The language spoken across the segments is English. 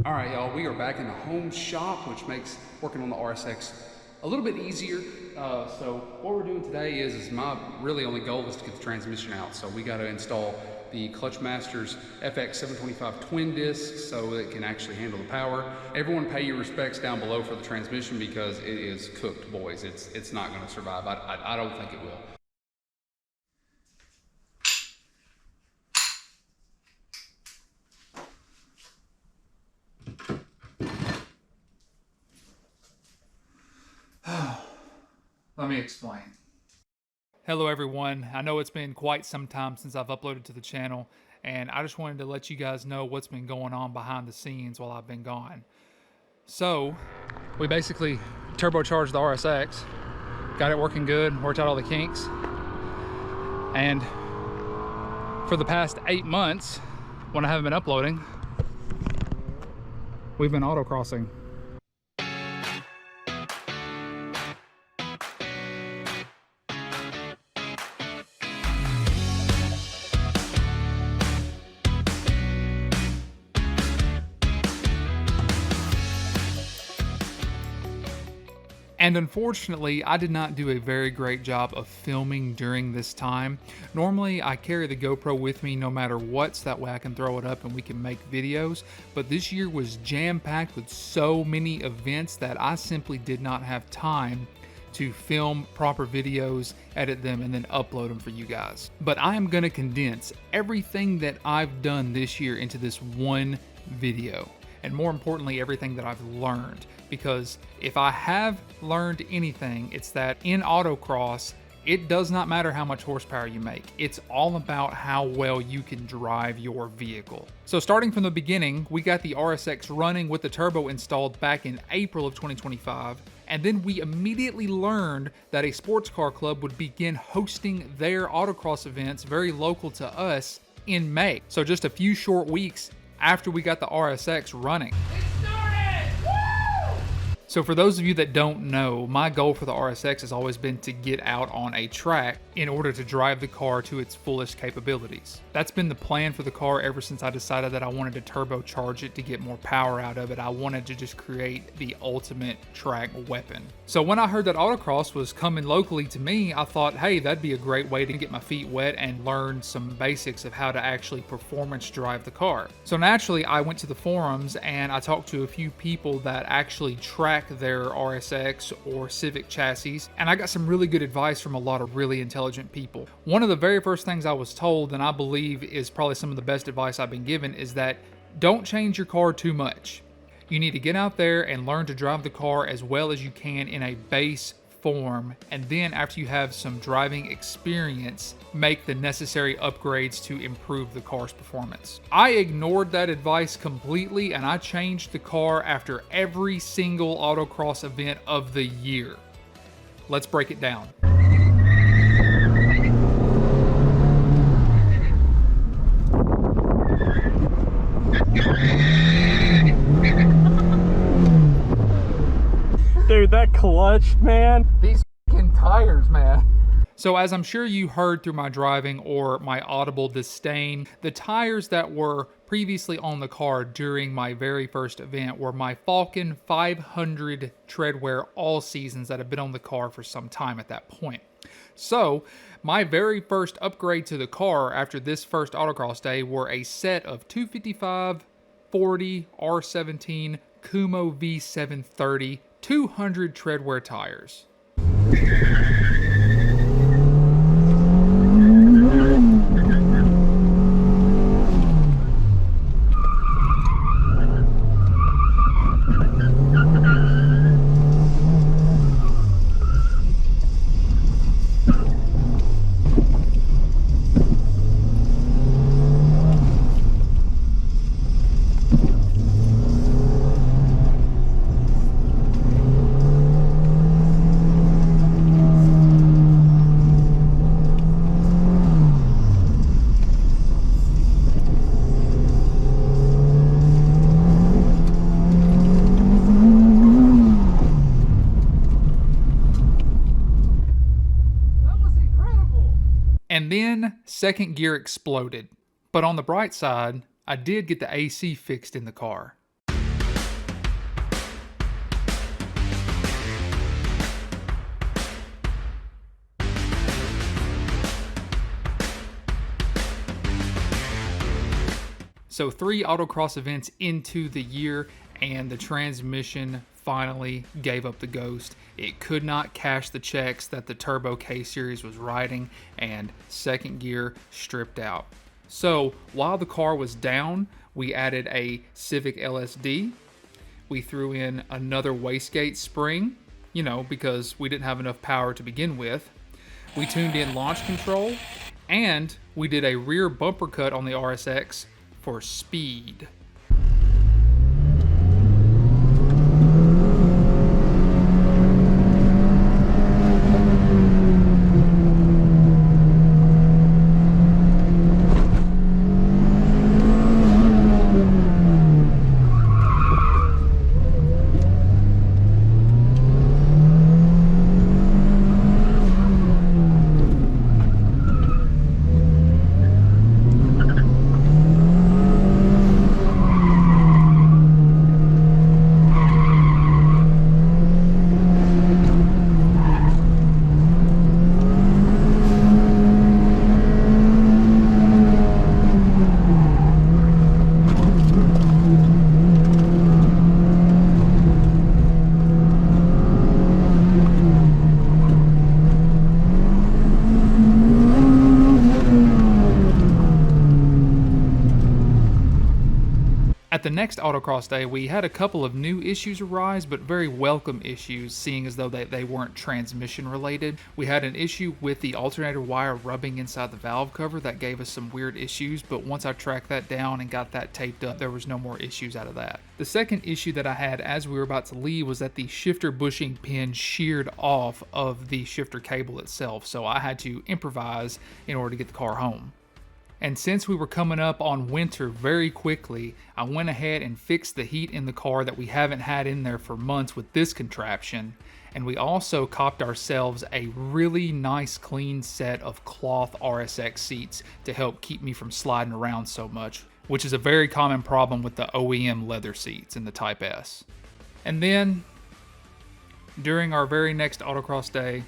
All right, y'all, we are back in the home shop, which makes working on the RSX a little bit easier. So what we're doing today is my really only goal is to get the transmission out. So we got to install the Clutchmaster's FX725 twin disc so it can actually handle the power. Everyone pay your respects down below for the transmission because it is cooked, boys. It's not going to survive. I don't think it will. Let me explain. Hello everyone, I know it's been quite some time since I've uploaded to the channel, and I just wanted to let you guys know what's been going on behind the scenes while I've been gone. So, we basically turbocharged the RSX, got it working good, worked out all the kinks, and for the past 8 months, when I haven't been uploading, we've been autocrossing. And unfortunately, I did not do a very great job of filming during this time. Normally, I carry the GoPro with me no matter what, so that way I can throw it up and we can make videos. But this year was jam-packed with so many events that I simply did not have time to film proper videos, edit them, and then upload them for you guys. But I am gonna condense everything that I've done this year into this one video. And more importantly, everything that I've learned. Because if I have learned anything, it's that in autocross, it does not matter how much horsepower you make. It's all about how well you can drive your vehicle. So starting from the beginning, we got the RSX running with the turbo installed back in April of 2025. And then we immediately learned that a sports car club would begin hosting their autocross events very local to us in May. So just a few short weeks after we got the RSX running. So for those of you that don't know, my goal for the RSX has always been to get out on a track in order to drive the car to its fullest capabilities. That's been the plan for the car ever since I decided that I wanted to turbocharge it to get more power out of it. I wanted to just create the ultimate track weapon. So when I heard that Autocross was coming locally to me, I thought, hey, that'd be a great way to get my feet wet and learn some basics of how to actually performance drive the car. So naturally, I went to the forums and I talked to a few people that actually track their RSX or Civic chassis, and I got some really good advice from a lot of really intelligent people. One of the very first things I was told, and I believe is probably some of the best advice I've been given, is that don't change your car too much. You need to get out there and learn to drive the car as well as you can in a base form, and then after you have some driving experience, make the necessary upgrades to improve the car's performance. I ignored that advice completely and I changed the car after every single autocross event of the year. Let's break it down. Dude, that clutch, man. These fucking tires, man. So as I'm sure you heard through my driving or my audible disdain, the tires that were previously on the car during my very first event were my Falcon 500 treadwear all seasons that have been on the car for some time at that point. So my very first upgrade to the car after this first autocross day were a set of 255 40 R17 Kumo V730 200 treadwear tires. And then second gear exploded. But on the bright side, I did get the AC fixed in the car. So 3 autocross events into the year, and the transmission finally gave up the ghost. It could not cash the checks that the Turbo K Series was writing, and second gear stripped out. So while the car was down, we added a Civic LSD. We threw in another wastegate spring, because we didn't have enough power to begin with. We tuned in launch control, and we did a rear bumper cut on the RSX for speed. At the next Autocross day, we had a couple of new issues arise, but very welcome issues, seeing as though they weren't transmission related. We had an issue with the alternator wire rubbing inside the valve cover that gave us some weird issues, but once I tracked that down and got that taped up, there was no more issues out of that. The second issue that I had as we were about to leave was that the shifter bushing pin sheared off of the shifter cable itself, so I had to improvise in order to get the car home. And since we were coming up on winter very quickly, I went ahead and fixed the heat in the car that we haven't had in there for months with this contraption. And we also copped ourselves a really nice clean set of cloth RSX seats to help keep me from sliding around so much, which is a very common problem with the OEM leather seats in the Type S. And then, during our very next Autocross day,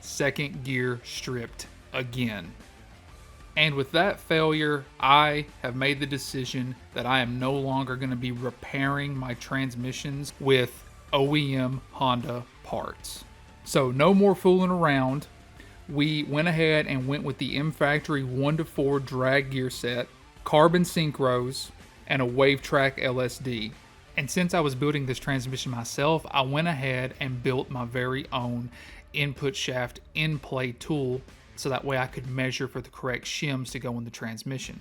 second gear stripped again. And with that failure, I have made the decision that I am no longer going to be repairing my transmissions with OEM Honda parts. So no more fooling around. We went ahead and went with the M-Factory 1-to-4 drag gear set, carbon synchros, and a wave track LSD. And since I was building this transmission myself, I went ahead and built my very own input shaft in-play tool, so that way I could measure for the correct shims to go in the transmission.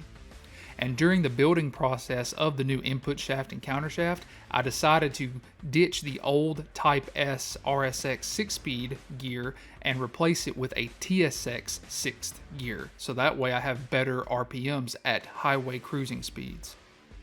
And during the building process of the new input shaft and counter shaft, I decided to ditch the old Type S RSX 6-speed gear and replace it with a TSX 6th gear, so that way I have better RPMs at highway cruising speeds.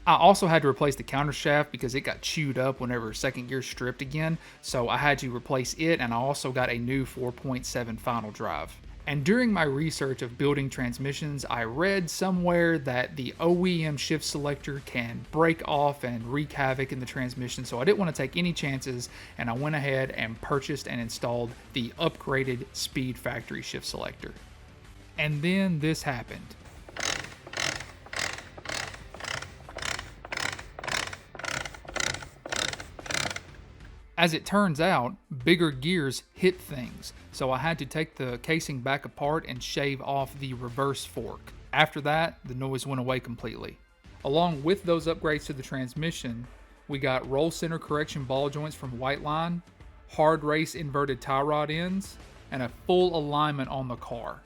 I also had to replace the counter shaft because it got chewed up whenever second gear stripped again, so I had to replace it, and I also got a new 4.7 final drive. And during my research of building transmissions, I read somewhere that the OEM shift selector can break off and wreak havoc in the transmission, so I didn't want to take any chances, and I went ahead and purchased and installed the upgraded Speed Factory shift selector. And then this happened. As it turns out, bigger gears hit things, so I had to take the casing back apart and shave off the reverse fork. After that, the noise went away completely. Along with those upgrades to the transmission, we got roll center correction ball joints from Whiteline, hard race inverted tie rod ends, and a full alignment on the car.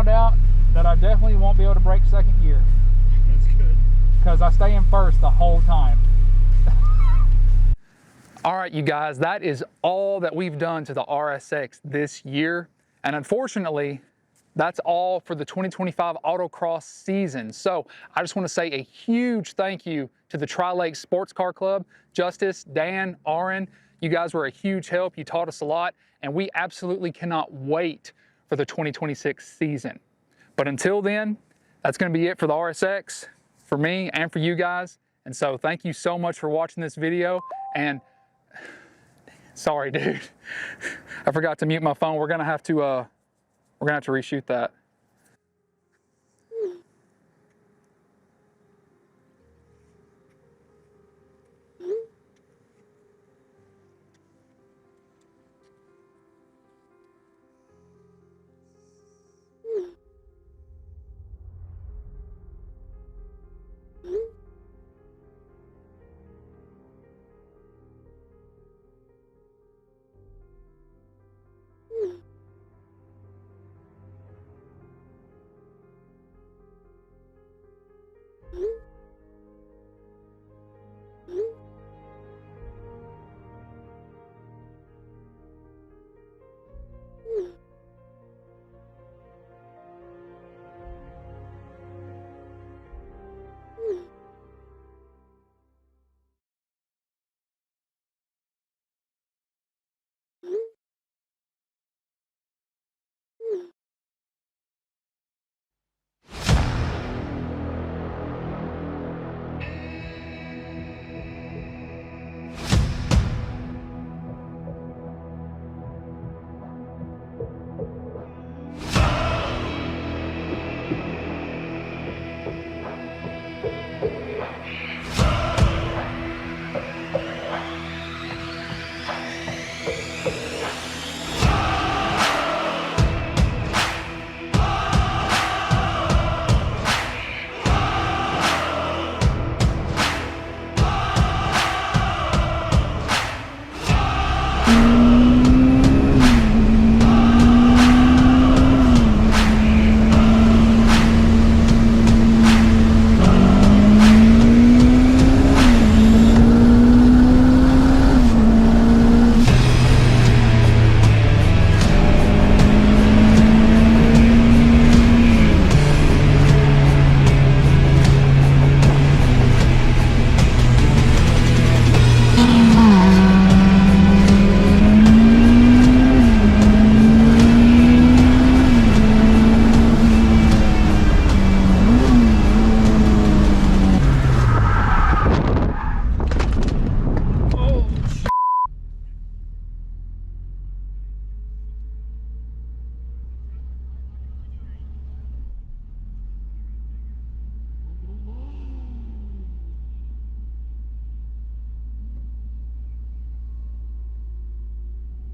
found out that I definitely won't be able to break second gear. That's good. Because I stay in first the whole time. All right, you guys, that is all that we've done to the RSX this year. And unfortunately, that's all for the 2025 Autocross season. So I just want to say a huge thank you to the Tri-Lake Sports Car Club. Justice, Dan, Aaron, you guys were a huge help. You taught us a lot, and we absolutely cannot wait for the 2026 season. But until then, that's going to be it for the RSX, for me and for you guys. And so thank you so much for watching this video. And sorry, dude, I forgot to mute my phone. We're gonna have to reshoot that.